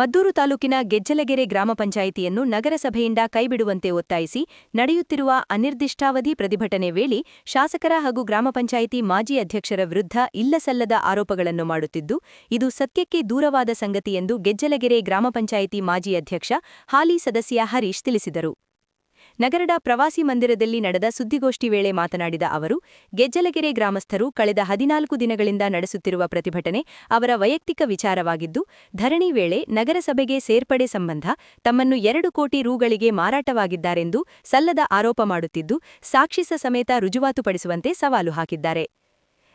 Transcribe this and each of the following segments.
ಮದ್ದೂರು ತಾಲೂಕಿನ ಗೆಜ್ಜಲಗೆರೆ ಗ್ರಾಮ ಪಂಚಾಯಿತಿಯನ್ನು ನಗರಸಭೆಯಿಂದ ಕೈಬಿಡುವಂತೆ ಒತ್ತಾಯಿಸಿ ನಡೆಯುತ್ತಿರುವ ಅನಿರ್ದಿಷ್ಟಾವಧಿ ಪ್ರತಿಭಟನೆ ವೇಳೆ ಶಾಸಕರ ಹಾಗೂ ಗ್ರಾಮ ಪಂಚಾಯಿತಿ ಮಾಜಿ ಅಧ್ಯಕ್ಷರ ವಿರುದ್ಧ ಇಲ್ಲಸಲ್ಲದ ಆರೋಪಗಳನ್ನು ಮಾಡುತ್ತಿದ್ದು, ಇದು ಸತ್ಯಕ್ಕೆ ದೂರವಾದ ಸಂಗತಿ ಎಂದು ಗೆಜ್ಜಲಗೆರೆ ಗ್ರಾಮ ಪಂಚಾಯಿತಿ ಮಾಜಿ ಅಧ್ಯಕ್ಷ, ಹಾಲಿ ಸದಸ್ಯ ಹರೀಶ್ ತಿಳಿಸಿದರು. ನಗರದ ಪ್ರವಾಸಿ ಮಂದಿರದಲ್ಲಿ ನಡೆದ ಸುದ್ದಿಗೋಷ್ಠಿ ವೇಳೆ ಮಾತನಾಡಿದ ಅವರು, ಗೆಜ್ಜಲಗೆರೆ ಗ್ರಾಮಸ್ಥರು ಕಳೆದ 14 ದಿನಗಳಿಂದ ನಡೆಸುತ್ತಿರುವ ಪ್ರತಿಭಟನೆ ಅವರ ವೈಯಕ್ತಿಕ ವಿಚಾರವಾಗಿದ್ದು, ಧರಣಿ ವೇಳೆ ನಗರಸಭೆಗೆ ಸೇರ್ಪಡೆ ಸಂಬಂಧ ತಮ್ಮನ್ನು 2 ಕೋಟಿ ರುಗಳಿಗೆ ಮಾರಾಟವಾಗಿದ್ದಾರೆಂದು ಸಲ್ಲದ ಆರೋಪ ಮಾಡುತ್ತಿದ್ದು, ಸಾಕ್ಷಿ ಸಮೇತ ರುಜುವಾತುಪಡಿಸುವಂತೆ ಸವಾಲು ಹಾಕಿದ್ದಾರೆ.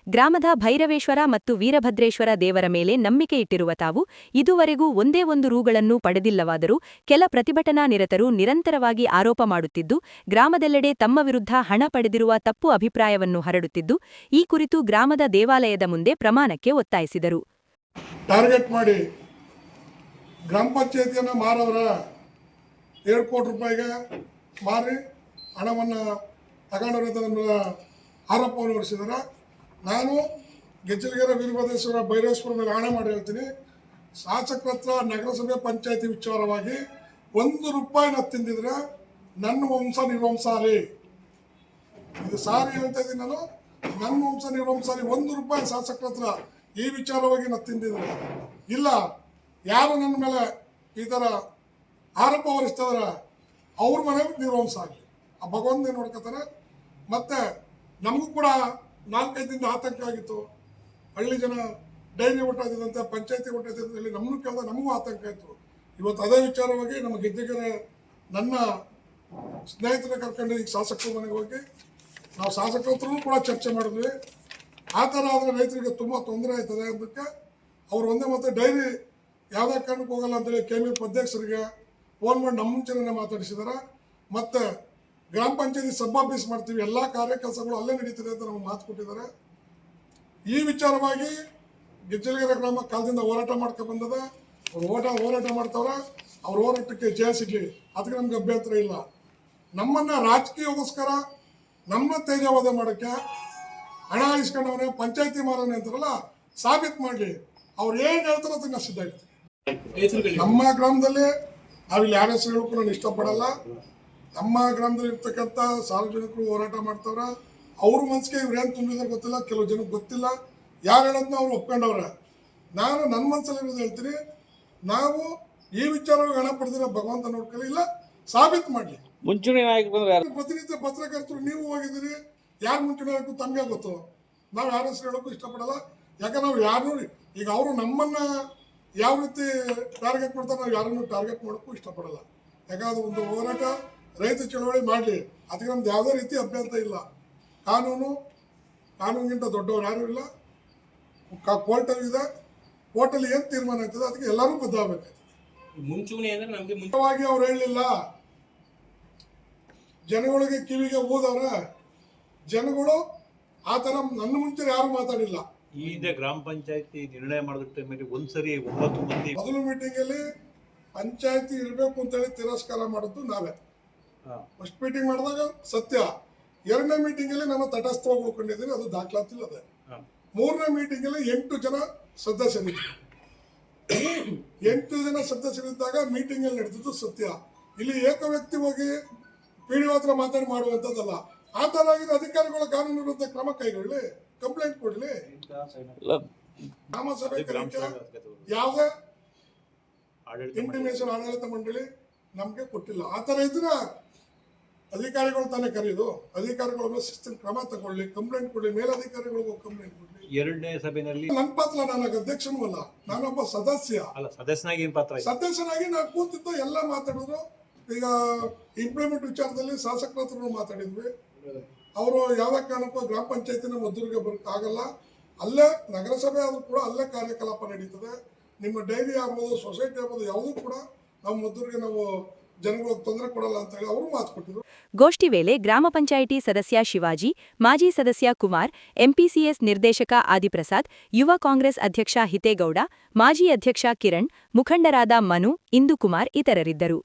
ಗ್ರಾಮದ ಭೈರವೇಶ್ವರ ಮತ್ತು ವೀರಭದ್ರೇಶ್ವರ ದೇವರ ಮೇಲೆ ನಂಬಿಕೆ ಇಟ್ಟಿರುವ ತಾವು ಇದುವರೆಗೂ ಒಂದೇ ಒಂದು ರುಗಳನ್ನು ಪಡೆದಿಲ್ಲವಾದರೂ ಕೆಲ ಪ್ರತಿಭಟನಾ ನಿರತರು ನಿರಂತರವಾಗಿ ಆರೋಪ ಮಾಡುತ್ತಿದ್ದು, ಗ್ರಾಮದೆಲ್ಲೆಡೆ ತಮ್ಮ ವಿರುದ್ಧ ಹಣ ಪಡೆದಿರುವ ತಪ್ಪು ಅಭಿಪ್ರಾಯವನ್ನು ಹರಡುತ್ತಿದ್ದು, ಈ ಕುರಿತು ಗ್ರಾಮದ ದೇವಾಲಯದ ಮುಂದೆ ಪ್ರಮಾಣಕ್ಕೆ ಒತ್ತಾಯಿಸಿದರು. ಟಾರ್ಗೆಟ್ ಮಾಡಿ ಗ್ರಾಮ ಪಂಚಾಯತಿಯನ್ನು ಮಾರವರ 2 ಕೋಟಿ ರೂಪಾಯಿಗೆ ಮಾರಿ ಹಣವನ್ನು ತಗೊಂಡವರ ಆರೋಪವನ್ನು ಹೊರಿಸಿದ್ದಾರೆ. ನಾನು ಗೆಜ್ಜಲಗೆರೆ ವೀರಭದ್ರೇಶ್ವರ ಭೈರವೇಶ್ವರ ಮೇಲೆ ಹಣ ಮಾಡಿ ಹೇಳ್ತೀನಿ, ಶಾಸಕರ ಹತ್ರ ನಗರಸಭೆ ಪಂಚಾಯತಿ ವಿಚಾರವಾಗಿ 1 ರೂಪಾಯಿನ ತಿಂದಿದ್ರೆ ನನ್ನ ವಂಶ ನಿರ್ವಂಸಾಲಿ. ಇದು ಸಾರಿ ಹೇಳ್ತಾ ಇದ್ದೀನಿ ನಾನು, ನನ್ನ ವಂಶ ನಿರ್ವಂಸಾಲಿ. 1 ರೂಪಾಯಿ ಶಾಸಕರ ಹತ್ರ ಈ ವಿಚಾರವಾಗಿ ನಾನು ತಿಂದಿದ್ರೆ ಇಲ್ಲ. ಯಾರು ನನ್ನ ಮೇಲೆ ಈ ಥರ ಆರೋಪ ಹೊರಿಸ್ತಿದಾರೆ ಅವ್ರ ಮನೆ ನಿರ್ವಂಸ ಆಗಲಿ, ಆ ಭಗವಂತ ನೋಡ್ಕೋತಾರೆ. ಮತ್ತು ನಮಗೂ ಕೂಡ 4-5 ದಿನದ ಆತಂಕ ಆಗಿತ್ತು. ಹಳ್ಳಿ ಜನ ಡೈರಿ ಹೊಟ್ಟಾದಿದಂತೆ, ಪಂಚಾಯತಿ ಹೊಟ್ಟಾದಿದ್ದಲ್ಲಿ ನಮ್ಮನ್ನು ಕೇಳಿದ ನಮಗೂ ಆತಂಕ ಆಯಿತು. ಇವತ್ತು ಅದೇ ವಿಚಾರವಾಗಿ ನಮ್ಮ ಗೆಜ್ಜಲಗೆರೆ ನನ್ನ ಸ್ನೇಹಿತರನ್ನ ಕರ್ಕೊಂಡು ಈಗ ಶಾಸಕರ ಮನೆಗೆ ಹೋಗಿ ನಾವು ಶಾಸಕರ ಹತ್ರನೂ ಕೂಡ ಚರ್ಚೆ ಮಾಡಿದ್ವಿ. ಆ ಥರ ಆದರೆ ರೈತರಿಗೆ ತುಂಬ ತೊಂದರೆ ಆಯ್ತದೆ ಅದಕ್ಕೆ ಅವ್ರು ಒಂದೇ ಮತ್ತೆ ಡೈರಿ ಯಾವುದೇ ಕಾರಣಕ್ಕೆ ಹೋಗಲ್ಲ ಅಂತೇಳಿ KMF ಅಧ್ಯಕ್ಷರಿಗೆ ಫೋನ್ ಮಾಡಿ ನಮ್ಮ ಮುಂಚೆನೇ ಮಾತಾಡಿಸಿದ್ದಾರೆ. ಮತ್ತು ಗ್ರಾಮ ಪಂಚಾಯತಿ ಸಭಾಭ್ಯಾಸ ಮಾಡ್ತೀವಿ, ಎಲ್ಲ ಕಾರ್ಯಕೆಲಸಗಳು ಅಲ್ಲೇ ನಡೀತಿದೆ ಅಂತ ನಮಗೆ ಮಾತು ಕೊಟ್ಟಿದ್ದಾರೆ. ಈ ವಿಚಾರವಾಗಿ ಗೆಜ್ಜಲಗೆರೆ ಗ್ರಾಮ ಕಾಲದಿಂದ ಹೋರಾಟ ಮಾಡ್ಕೊಂಡು ಬಂದದ. ಅವ್ರು ಹೋರಾಟ ಮಾಡ್ತಾವ್ರೆ, ಅವ್ರ ಹೋರಾಟಕ್ಕೆ ಜಯ ಸಿಗಲಿ, ಅದಕ್ಕೆ ನಮ್ಗೆ ಅಭ್ಯಂತರ ಇಲ್ಲ. ನಮ್ಮನ್ನು ರಾಜಕೀಯಗೋಸ್ಕರ ನಮ್ಮ ತೇಜವಾದ ಮಾಡೋಕ್ಕೆ ಹಣ ಇಸ್ಕೊಂಡವನೇ ಪಂಚಾಯತಿ ಮಾರನೇ ಅಂತಾರಲ್ಲ, ಸಾಬೀತು ಮಾಡಲಿ. ಅವ್ರು ಏನು ಹೇಳ್ತಾರೋ ಅದಕ್ಕೆ ನಾನು ಸಿದ್ಧ ಇರ್ತೀನಿ. ನಮ್ಮ ಗ್ರಾಮದಲ್ಲಿ ನಾವಿಲ್ಲಿ ಯಾರ ಹೆಸರು ಹೇಳೋಕ್ಕೂ ನಾನು ಇಷ್ಟಪಡಲ್ಲ. ನಮ್ಮ ಗ್ರಾಮದಲ್ಲಿ ಇರ್ತಕ್ಕಂಥ ಸಾರ್ವಜನಿಕರು ಹೋರಾಟ ಮಾಡ್ತಾವ್ರ, ಅವ್ರ ಮನಸ್ಸಿಗೆ ಇವ್ರೇನು ತುಂಬಿದ್ರೆ ಗೊತ್ತಿಲ್ಲ, ಕೆಲವು ಜನಕ್ಕೆ ಗೊತ್ತಿಲ್ಲ. ಯಾರು ಹೇಳೋದನ್ನ ಅವ್ರು ಒಪ್ಕೊಂಡವ್ರೆ. ನಾನು ನನ್ನ ಮನಸ್ಸಲ್ಲಿ ಹೇಳ್ತೀನಿ, ನಾವು ಈ ವಿಚಾರವಾಗಿ ಹಣ ಪಡೆದಿರೋ ಭಗವಂತ ನೋಡ್ಕೊಳ್ಳಿ, ಇಲ್ಲ ಸಾಬೀತು ಮಾಡಲಿ. ಮುಂಚೂಣಿ ನಾಯಕ ಬಂದ್ರೆ ಪ್ರತಿನಿತ್ಯ ಪತ್ರಕರ್ತರು ನೀವು ಹೋಗಿದ್ದೀರಿ, ಯಾರು ಮುಂಚೂಣಿ ನಾಯಕ ತಮಗೆ ಗೊತ್ತು. ನಾವು ಯಾರ ಹೆಸರು ಹೇಳೋಕ್ಕೂ ಇಷ್ಟಪಡಲ್ಲ. ಯಾಕಂದ್ರೆ ನಾವು ಯಾರು ಈಗ ಅವರು ನಮ್ಮನ್ನು ಯಾವ ರೀತಿ ಟಾರ್ಗೆಟ್ ಮಾಡ್ತಾರೆ, ನಾವು ಯಾರನ್ನು ಟಾರ್ಗೆಟ್ ಮಾಡೋಕ್ಕೂ ಇಷ್ಟಪಡಲ್ಲ. ಯಾಕಂದ್ರೆ ಒಂದು ಹೋರಾಟ ರೈತ ಚಳವಳಿ ಮಾಡಲಿ, ಅದಕ್ಕೆ ನಮ್ದು ಯಾವುದೇ ರೀತಿ ಅಭ್ಯಂತರ ಇಲ್ಲ. ಕಾನೂನಿಗಿಂತ ದೊಡ್ಡವ್ರು ಯಾರೂ ಇಲ್ಲ. ಕೋರ್ಟಲ್ಲಿದೆ, ಕೋರ್ಟಲ್ಲಿ ಏನು ತೀರ್ಮಾನ ಆಗ್ತದೆ ಅದಕ್ಕೆ ಎಲ್ಲರೂ ಬದ್ಧವಾಗಬೇಕಾಗ್ತದೆ. ಮುಂಚೂಣಿ ಅಂದರೆ ನಮಗೆ ಮುಂಚವಾಗಿ ಅವ್ರು ಹೇಳಲಿಲ್ಲ, ಜನಗಳಿಗೆ ಕಿವಿಗೆ ಊದವ್ರೆ. ಜನಗಳು ಆ ಥರ ನನ್ನ ಮುಂಚೆ ಯಾರು ಮಾತಾಡಿಲ್ಲ. ಈಗ ಗ್ರಾಮ ಪಂಚಾಯತಿ ನಿರ್ಣಯ ಮಾಡಿದ ಟೈಮಲ್ಲಿ ಒಂದ್ಸರಿ 9 ಮಂದಿ ಮೊದಲು ಮೀಟಿಂಗಲ್ಲಿ ಪಂಚಾಯತಿ ಇರಬೇಕು ಅಂತೇಳಿ ತಿರಸ್ಕಾರ ಮಾಡಿದ್ದು ನಾವೇ. ಫಸ್ಟ್ ಮೀಟಿಂಗ್ ಮಾಡಿದಾಗ ಸತ್ಯ. 2ನೇ ಮೀಟಿಂಗಲ್ಲಿ ನಾನು ತಟಸ್ಥವಾಗಿ ಉಳ್ಕೊಂಡಿದ್ದೀನಿ, ಅದು ದಾಖಲಾತಿಲ್ಲ. ಅದೇ 3ನೇ ಮೀಟಿಂಗಲ್ಲಿ 8 ಜನ ಸದಸ್ಯರಿದ್ದರು. 8 ಜನ ಸದಸ್ಯರಿದ್ದಾಗ ಮೀಟಿಂಗಲ್ಲಿ ನಡೆದಿದ್ದು ಸತ್ಯ. ಇಲ್ಲಿ ಏಕ ವ್ಯಕ್ತಿ ಹೋಗಿ PDO ಹತ್ರ ಮಾತಾಡಿ ಮಾಡುವಂಥದ್ದಲ್ಲ. ಆ ಥರ ಆಗಿರೋ ಅಧಿಕಾರಿಗಳ ಕಾನೂನು ವಿರುದ್ಧ ಕ್ರಮ ಕೈಗೊಳ್ಳಿ, ಕಂಪ್ಲೇಂಟ್ ಕೊಡಲಿ. ಗ್ರಾಮ ಸಭೆ ಯಾವುದೇ ಇಂಟಿಮೇಷನ್ ಆಡಳಿತ ಮಂಡಳಿ ನಮಗೆ ಕೊಟ್ಟಿಲ್ಲ. ಆ ಥರ ಇದ್ರೆ ಅಧಿಕಾರಿಗಳು ತಾನೇ ಕರೆಯೋದು. ಅಧಿಕಾರಿಗಳ ಮೇಲೆ ಶಿಸ್ತಿನ ಕ್ರಮ ತಗೊಳ್ಳಿ, ಕಂಪ್ಲೇಂಟ್ ಕೊಡಲಿ, ಮೇಲಧಿಕಾರಿಗಳಿಗೂ ಕಂಪ್ಲೇಂಟ್ ಕೊಡಲಿ. 2ನೇ ಸಭೆಯಲ್ಲಿ ನನ್ನ ಪಾತ್ರ, ನಾನು ಅಧ್ಯಕ್ಷನೂ ಅಲ್ಲ, ನಾನೊಬ್ಬ ಸದಸ್ಯ. ಅಲ್ಲ, ಸದಸ್ಯನಾಗಿ ಏನು ಪಾತ್ರ? ಸದಸ್ಯನಾಗಿ ನಾನು ಕೂತಿದ್ದು ಎಲ್ಲ ಮಾತಾಡಿದ್ರು. ಈಗ ಇಂಪ್ಲಿಮೆಂಟ್ ವಿಚಾರದಲ್ಲಿ ಶಾಸಕರ ಹತ್ರ ಮಾತಾಡಿದ್ವಿ. ಅವರು ಯಾವುದೇ ಕಾರಣಕ್ಕೂ ಗ್ರಾಮ ಪಂಚಾಯತಿನ ಮದ್ದೂರಿಗೆ ಬರೋಕ್ಕಾಗಲ್ಲ. ಅಲ್ಲೇ ನಗರಸಭೆ ಆದರೂ ಕೂಡ ಅಲ್ಲೇ ಕಾರ್ಯಕಲಾಪ ನಡೀತದೆ. ನಿಮ್ಮ ಡೈರಿ ಆಗ್ಬೋದು, ಸೊಸೈಟಿ ಆಗ್ಬೋದು, ಯಾವುದೂ ಕೂಡ ನಾವು ಮದ್ದೂರಿಗೆ ನಾವು ಜನಗಳಿಗೆ ತೊಂದರೆ ಕೊಡಲ್ಲ ಅಂತ ಹೇಳಿ ಅವರು ಮಾತು ಕೊಟ್ಟಿದ್ರು. ಗೋಷ್ಠಿ ವೇಳೆ ಗ್ರಾಮ ಪಂಚಾಯಿತಿ ಸದಸ್ಯ ಶಿವಾಜಿ, ಮಾಜಿ ಸದಸ್ಯ ಕುಮಾರ್, MPCS ನಿರ್ದೇಶಕ ಆದಿಪ್ರಸಾದ್, ಯುವ ಕಾಂಗ್ರೆಸ್ ಅಧ್ಯಕ್ಷ ಹಿತೇಗೌಡ, ಮಾಜಿ ಅಧ್ಯಕ್ಷ ಕಿರಣ್, ಮುಖಂಡರಾದ ಮನು, ಇಂದುಕುಮಾರ್ ಇತರರಿದ್ದರು.